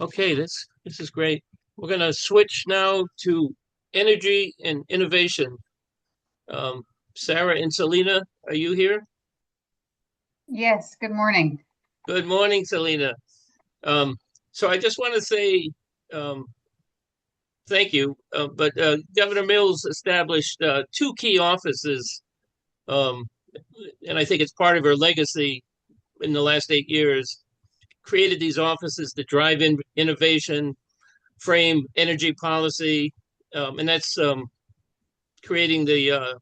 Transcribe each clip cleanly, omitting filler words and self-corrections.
Okay, this is great. We're going to switch now to energy and innovation. Um, Sarah and Celina, are you here? Yes, good morning. Good morning, Celina. Um, so I just want to say um, thank you. But Governor Mills established two key offices, um, and I think it's part of her legacy in the last 8 years. Created these offices to drive innovation, frame energy policy, and that's creating the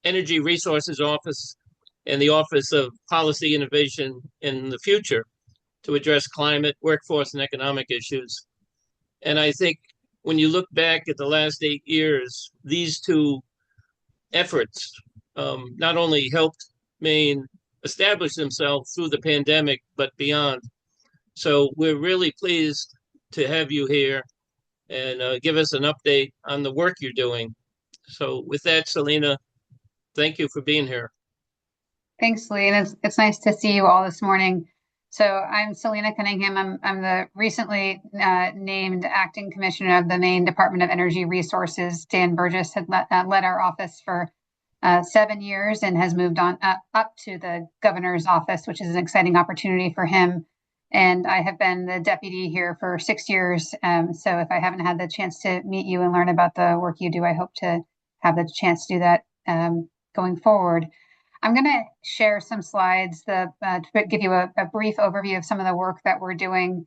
Energy Resources Office and the Office of Policy Innovation in the future to address climate, workforce, and economic issues. And I think when you look back at the last 8 years, these two efforts not only helped Maine establish themselves through the pandemic, but beyond. So we're really pleased to have you here and give us an update on the work you're doing. So with that, Celina, thank you for being here. Thanks, Lee. And it's nice to see you all this morning. So I'm Celina Cunningham. I'm the recently named acting commissioner of the Maine Department of Energy Resources. Dan Burgess had led our office for 7 years and has moved on up to the governor's office, which is an exciting opportunity for him. And I have been the deputy here for 6 years. So if I haven't had the chance to meet you and learn about the work you do, I hope to have the chance to do that going forward. I'm going to share some slides to give you a brief overview of some of the work that we're doing,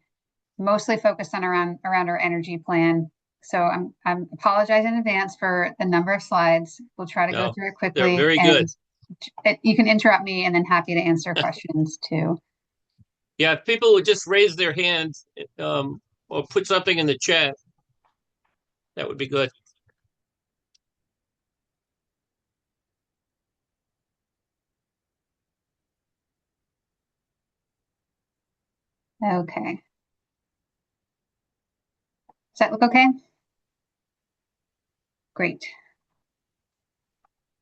mostly focused on around our energy plan. So I'm apologize in advance for the number of slides. We'll try to go No, through it they're quickly, very good. and you can interrupt me, and then happy to answer questions too. Yeah, if people would just raise their hand or put something in the chat, that would be good. Okay. Does that look okay? Great.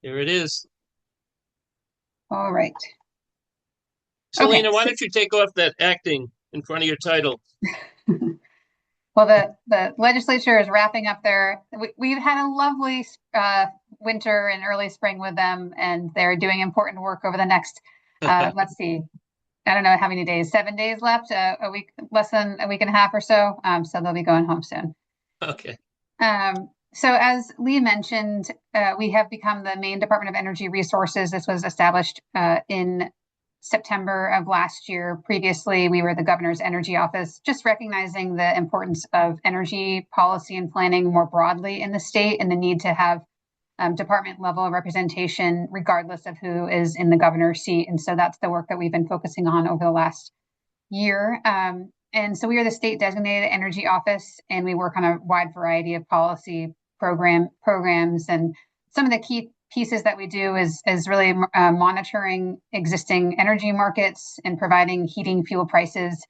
Here it is. All right. Okay. Celina, why don't you take off that acting in front of your title? Well, the legislature is wrapping up we've had a lovely winter and early spring with them, and they're doing important work over the next, let's see, I don't know how many days, 7 days left, a week, less than a week and a half or so. So they'll be going home soon. Okay. So as Lee mentioned, we have become the Maine Department of Energy Resources. This was established in September of last year. Previously, we were the governor's energy office, just recognizing the importance of energy policy and planning more broadly in the state and the need to have department level representation, regardless of who is in the governor's seat. And so that's the work that we've been focusing on over the last year. And so we are the state designated energy office, and we work on a wide variety of policy programs. And some of the key pieces that we do is really monitoring existing energy markets and providing heating fuel prices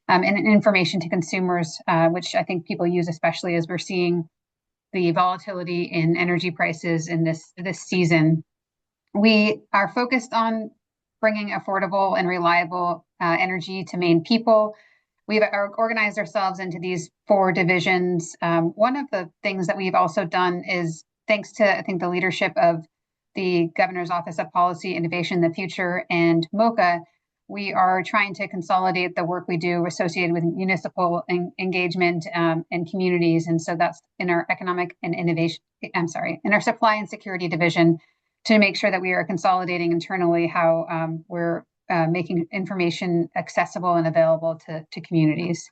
and information to consumers, which I think people use especially as we're seeing the volatility in energy prices in this season. We are focused on bringing affordable and reliable energy to Maine people. We've organized ourselves into these four divisions. One of the things that we've also done is, thanks to, I think, the leadership of the Governor's Office of Policy Innovation in the Future and MOCA, we are trying to consolidate the work we do associated with municipal engagement and communities. And so that's in our economic and innovation, in our supply and security division, to make sure that we are consolidating internally how we're making information accessible and available to communities.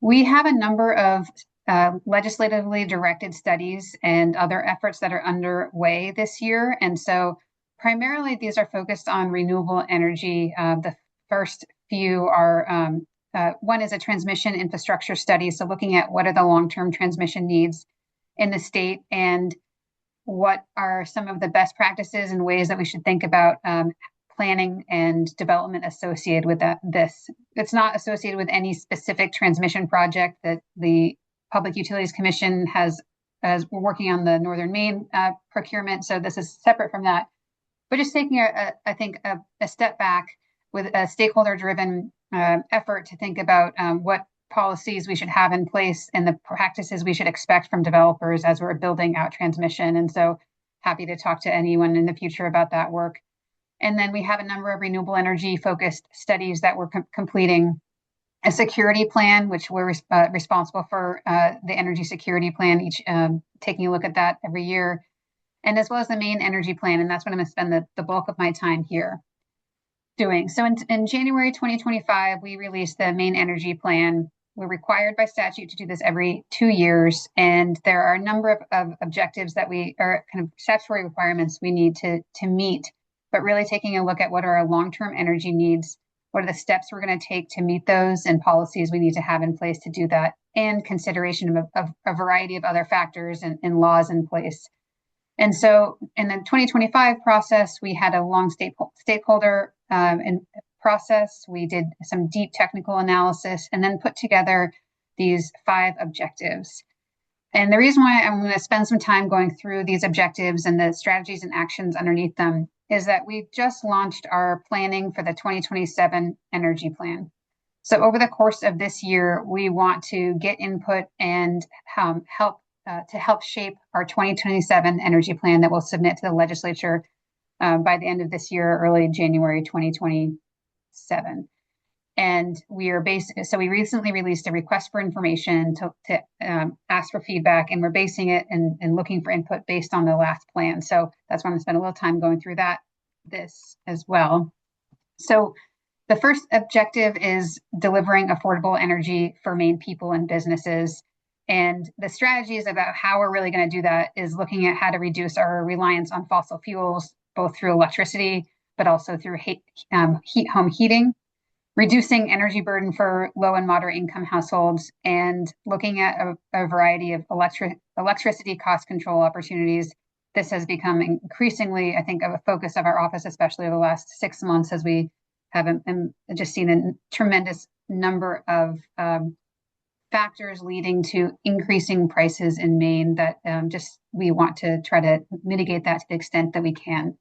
We have a number of legislatively directed studies and other efforts that are underway this year. And so primarily these are focused on renewable energy. The first few are, one is a transmission infrastructure study. So looking at what are the long-term transmission needs in the state and what are some of the best practices and ways that we should think about planning and development associated with this. It's not associated with any specific transmission project that the Public Utilities Commission has, as we're working on the Northern Maine procurement. So this is separate from that. But just taking, I think, a step back with a stakeholder-driven effort to think about what policies we should have in place and the practices we should expect from developers as we're building out transmission. And so happy to talk to anyone in the future about that work. And then we have a number of renewable energy focused studies that we're completing, a security plan, which we're responsible for the energy security plan, each taking a look at that every year, and as well as the Maine energy plan. And that's what I'm going to spend the bulk of my time here doing. So in January 2025, we released the Maine energy plan. We're required by statute to do this every 2 years. And there are a number of objectives that we are kind of statutory requirements we need to meet, but really taking a look at what are our long-term energy needs, what are the steps we're going to take to meet those, and policies we need to have in place to do that, and consideration of a variety of other factors and laws in place. And so in the 2025 process, we had a long stakeholder process. We did some deep technical analysis and then put together these 5 objectives. And the reason why I'm going to spend some time going through these objectives and the strategies and actions underneath them is that we just launched our planning for the 2027 energy plan. So over the course of this year, we want to get input and help shape our 2027 energy plan that we'll submit to the legislature by the end of this year, early January 2027. And we recently released a request for information to ask for feedback, and we're basing it and looking for input based on the last plan. So that's why I'm going to spend a little time going through this as well. So the first objective is delivering affordable energy for Maine people and businesses. And the strategies about how we're really going to do that is looking at how to reduce our reliance on fossil fuels, both through electricity, but also through home heating, reducing energy burden for low and moderate income households, and looking at a variety of electricity cost control opportunities. This has become increasingly, I think, of a focus of our office, especially over the last 6 months, as we have just seen a tremendous number of factors leading to increasing prices in Maine that we want to try to mitigate that to the extent that we can.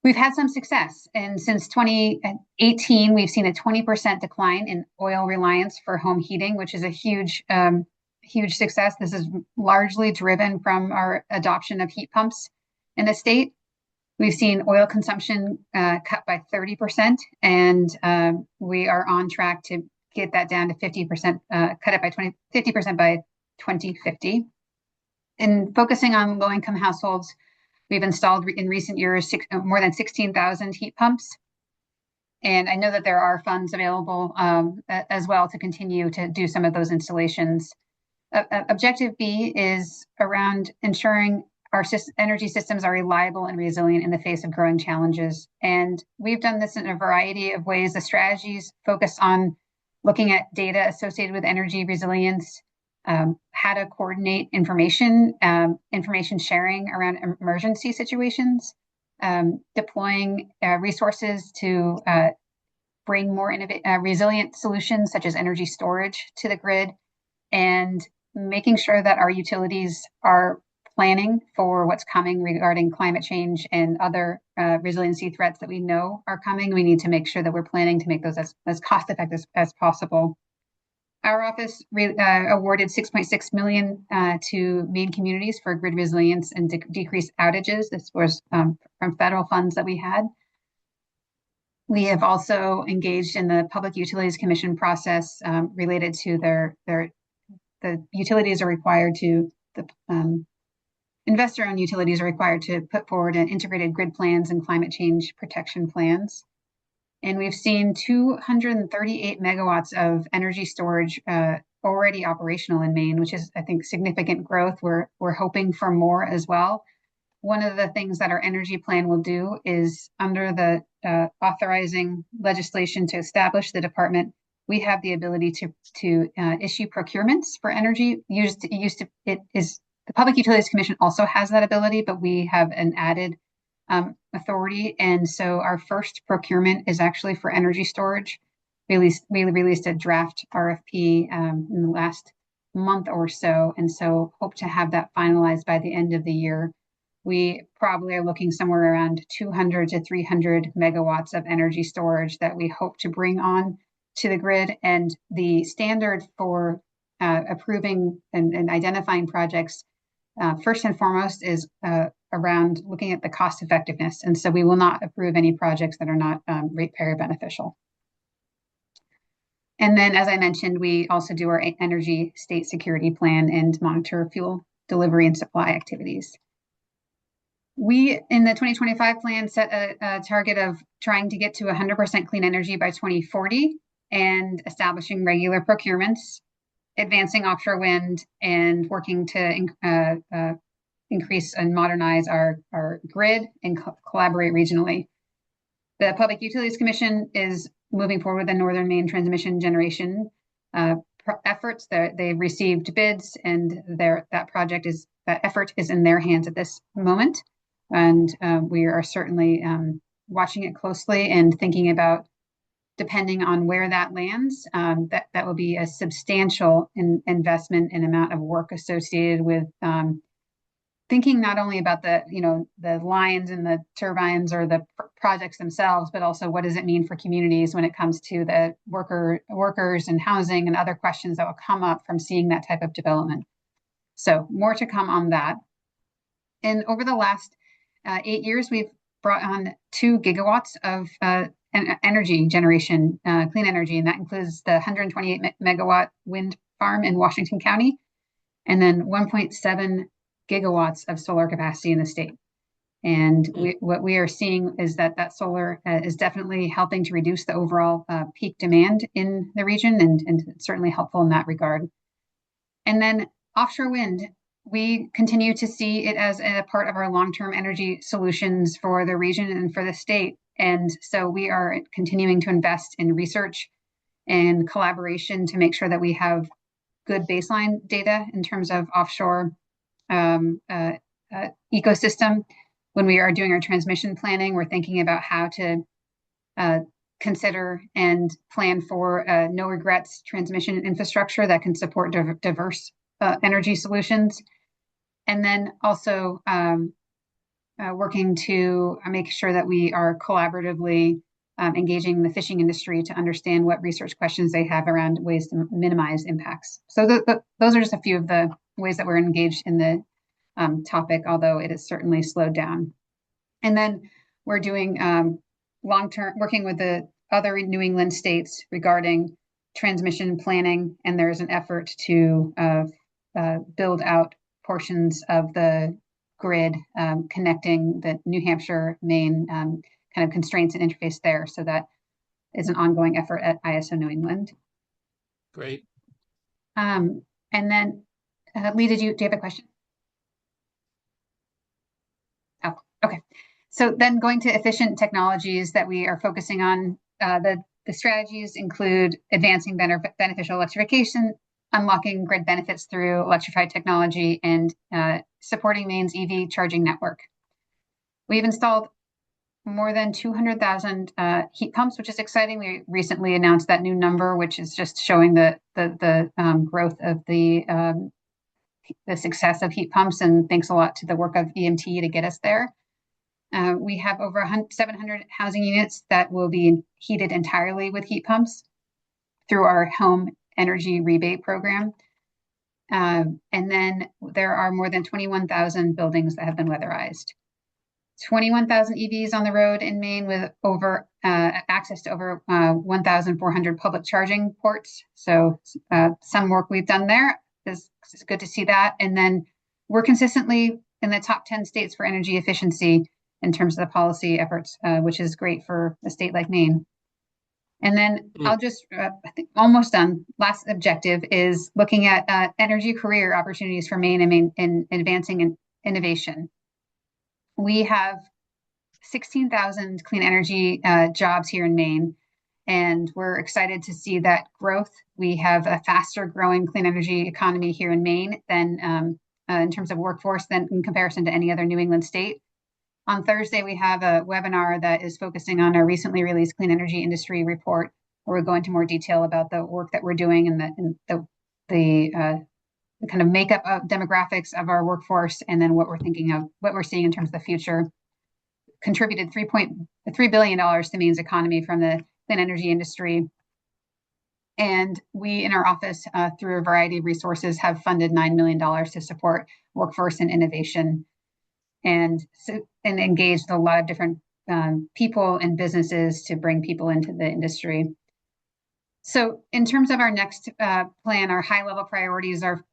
We've had some success, and since 2018, we've seen a 20% decline in oil reliance for home heating, which is a huge success. This is largely driven from our adoption of heat pumps in the state. We've seen oil consumption cut by 30%, and we are on track to get that down to 50%, cut it by 50% by 2050. And focusing on low-income households, we've installed in recent years more than 16,000 heat pumps. And I know that there are funds available as well to continue to do some of those installations. Objective B is around ensuring our energy systems are reliable and resilient in the face of growing challenges. And we've done this in a variety of ways. The strategies focus on looking at data associated with energy resilience, how to coordinate information sharing around emergency situations, deploying resources to bring more resilient solutions such as energy storage to the grid, and making sure that our utilities are planning for what's coming regarding climate change and other resiliency threats that we know are coming. We need to make sure that we're planning to make those as cost effective as possible. Our office awarded $6.6 million to Maine communities for grid resilience and decreased outages. This was from federal funds that we had. We have also engaged in the Public Utilities Commission process related to the utilities are required to, investor-owned utilities are required to put forward an integrated grid plans and climate change protection plans. And we've seen 238 megawatts of energy storage already operational in Maine, which is, I think, significant growth. We're hoping for more as well. One of the things that our energy plan will do is, under the authorizing legislation to establish the department, we have the ability to issue procurements for energy. The Public Utilities Commission also has that ability, but we have an added authority. And so our first procurement is actually for energy storage. We released a draft RFP in the last month or so, and so hope to have that finalized by the end of the year. We probably are looking somewhere around 200 to 300 megawatts of energy storage that we hope to bring on to the grid, and the standard for approving and identifying projects first and foremost is around looking at the cost effectiveness. And so we will not approve any projects that are not ratepayer beneficial. And then, as I mentioned, we also do our energy state security plan and monitor fuel delivery and supply activities. We, in the 2025 plan, set a target of trying to get to 100% clean energy by 2040 and establishing regular procurements, advancing offshore wind, and working to increase and modernize our grid and collaborate regionally. The Public Utilities Commission is moving forward with the Northern Maine transmission generation efforts. They've received bids, and that effort is in their hands at this moment. And we are certainly watching it closely and thinking about, depending on where that lands, that will be a substantial investment and amount of work associated with thinking not only about the lines and the turbines or the projects themselves, but also what does it mean for communities when it comes to the workers and housing and other questions that will come up from seeing that type of development. So more to come on that. And over the last 8 years, we've brought on 2 gigawatts of energy generation, clean energy, and that includes the 128 megawatt wind farm in Washington County, and then 1.7 gigawatts of solar capacity in the state. And what we are seeing is that solar is definitely helping to reduce the overall peak demand in the region, and certainly helpful in that regard. And then offshore wind, we continue to see it as a part of our long-term energy solutions for the region and for the state. And so we are continuing to invest in research and collaboration to make sure that we have good baseline data in terms of offshore ecosystem. When we are doing our transmission planning, we're thinking about how to consider and plan for no regrets transmission infrastructure that can support diverse energy solutions. And then also working to make sure that we are collaboratively engaging the fishing industry to understand what research questions they have around ways to minimize impacts. So those are just a few of the ways that we're engaged in the topic, although it has certainly slowed down. And then we're doing long-term, working with the other New England states regarding transmission planning, and there's an effort to build out portions of the grid connecting the New Hampshire, Maine kind of constraints and interface there. So that is an ongoing effort at ISO New England. Great. And then, Lee, do you have a question? Oh, okay. So then going to efficient technologies that we are focusing on, the strategies include advancing beneficial electrification, unlocking grid benefits through electrified technology, and supporting Maine's EV charging network. We've installed more than 200,000 heat pumps, which is exciting. We recently announced that new number, which is just showing the growth of the success of heat pumps, and thanks a lot to the work of EMT to get us there. We have over 700 housing units that will be heated entirely with heat pumps through our home energy rebate program. And then there are more than 21,000 buildings that have been weatherized. 21,000 EVs on the road in Maine, with over access to over 1,400 public charging ports. So some work we've done there is good to see that. And then we're consistently in the top 10 states for energy efficiency in terms of the policy efforts, which is great for a state like Maine. And then I'll just, I think almost done. Last objective is looking at energy career opportunities for Maine and advancing in innovation. We have 16,000 clean energy jobs here in Maine, and we're excited to see that growth. We have a faster growing clean energy economy here in Maine than in terms of workforce than in comparison to any other New England state. On Thursday, we have a webinar that is focusing on our recently released clean energy industry report, where we'll go into more detail about the work that we're doing and the kind of makeup of demographics of our workforce, and then what we're thinking of, what we're seeing in terms of the future. Contributed $3 billion to Maine's economy from the clean energy industry. And we in our office, through a variety of resources, have funded $9 million to support workforce and innovation, and engaged a lot of different people and businesses to bring people into the industry. So in terms of our next plan, our high level priorities are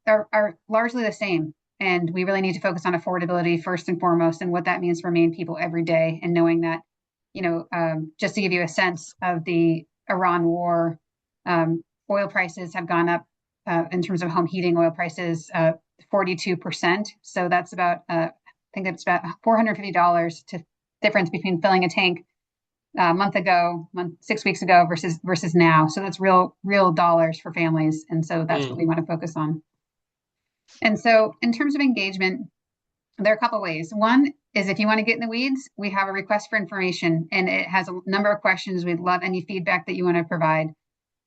largely the same. And we really need to focus on affordability first and foremost, and what that means for Maine people every day. And knowing that, just to give you a sense of the Iran war, oil prices have gone up in terms of home heating oil prices, 42%. So that's about, I think it's about $450 to difference between filling a tank a month ago, 6 weeks ago versus now. So that's real dollars for families. And so that's what we want to focus on. And so in terms of engagement, there are a couple ways. One is, if you want to get in the weeds, we have a request for information, and it has a number of questions. We'd love any feedback that you want to provide.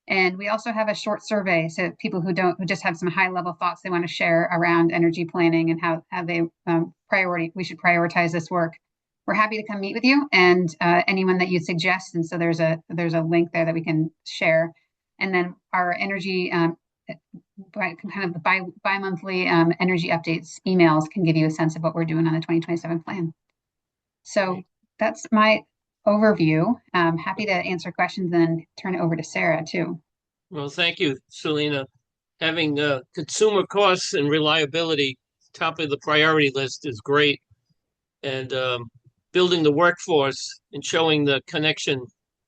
And we also have a short survey, so people who just have some high level thoughts they want to share around energy planning and how they we should prioritize this work. We're happy to come meet with you, and anyone that you suggest. And so there's a link there that we can share. And then our energy kind of the bi-monthly energy updates emails can give you a sense of what we're doing on the 2027 plan. So that's my overview. I'm happy to answer questions and turn it over to Sarah too. Well, thank you, Celina. Having consumer costs and reliability top of the priority list is great. And building the workforce and showing the connection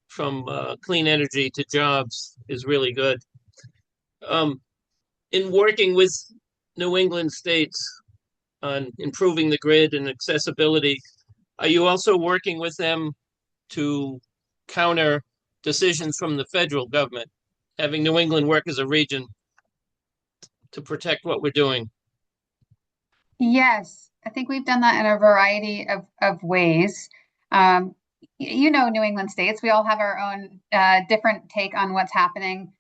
from clean energy to jobs is really good. In working with New England states on improving the grid and accessibility, are you also working with them to counter decisions from the federal government, having New England work as a region to protect what we're doing? Yes, I think we've done that in a variety of ways. New England states, we all have our own different take on what's happening.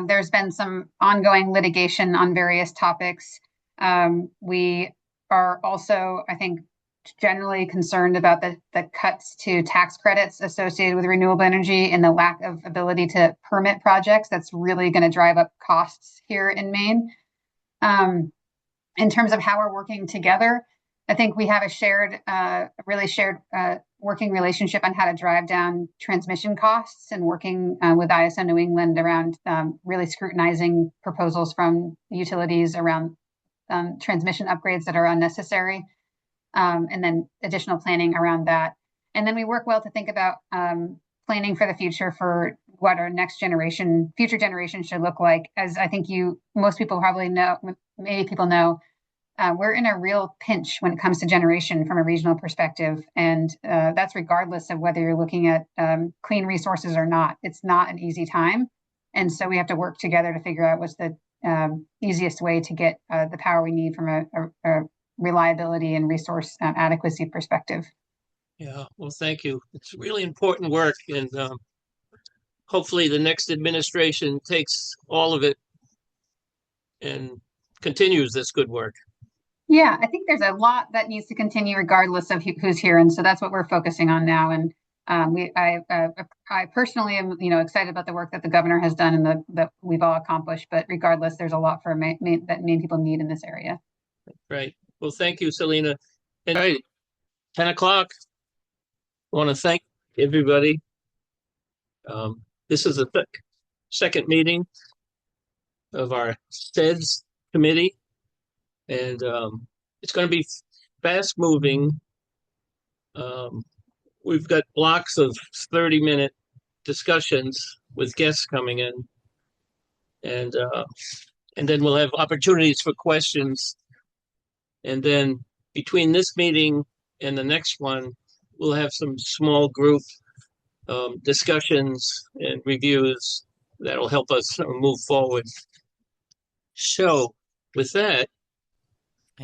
There's been some ongoing litigation on various topics. We are also, I think, generally concerned about the cuts to tax credits associated with renewable energy and the lack of ability to permit projects. That's really going to drive up costs here in Maine. In terms of how we're working together, I think we have a really shared working relationship on how to drive down transmission costs, and working with ISO New England around really scrutinizing proposals from utilities around transmission upgrades that are unnecessary, and then additional planning around that. And then we work well to think about planning for the future, for what our future generation should look like. As I think most people probably know, many people know, we're in a real pinch when it comes to generation from a regional perspective. And that's regardless of whether you're looking at clean resources or not. It's not an easy time. And so we have to work together to figure out what's the easiest way to get the power we need from a reliability and resource adequacy perspective. Yeah, well, thank you. It's really important work, and hopefully the next administration takes all of it and continues this good work. Yeah, I think there's a lot that needs to continue regardless of who's here, and so that's what we're focusing on now. And I personally am, excited about the work that the governor has done and that we've all accomplished. But regardless, there's a lot for Maine that Maine people need in this area. Right. Well, thank you, Celina. And all right, 10 o'clock. I want to thank everybody. This is the second meeting of our CEDS committee, and it's going to be fast moving. We've got blocks of 30-minute discussions with guests coming in, and then we'll have opportunities for questions. And then between this meeting and the next one, we'll have some small group discussions and reviews that'll help us move forward. So with that,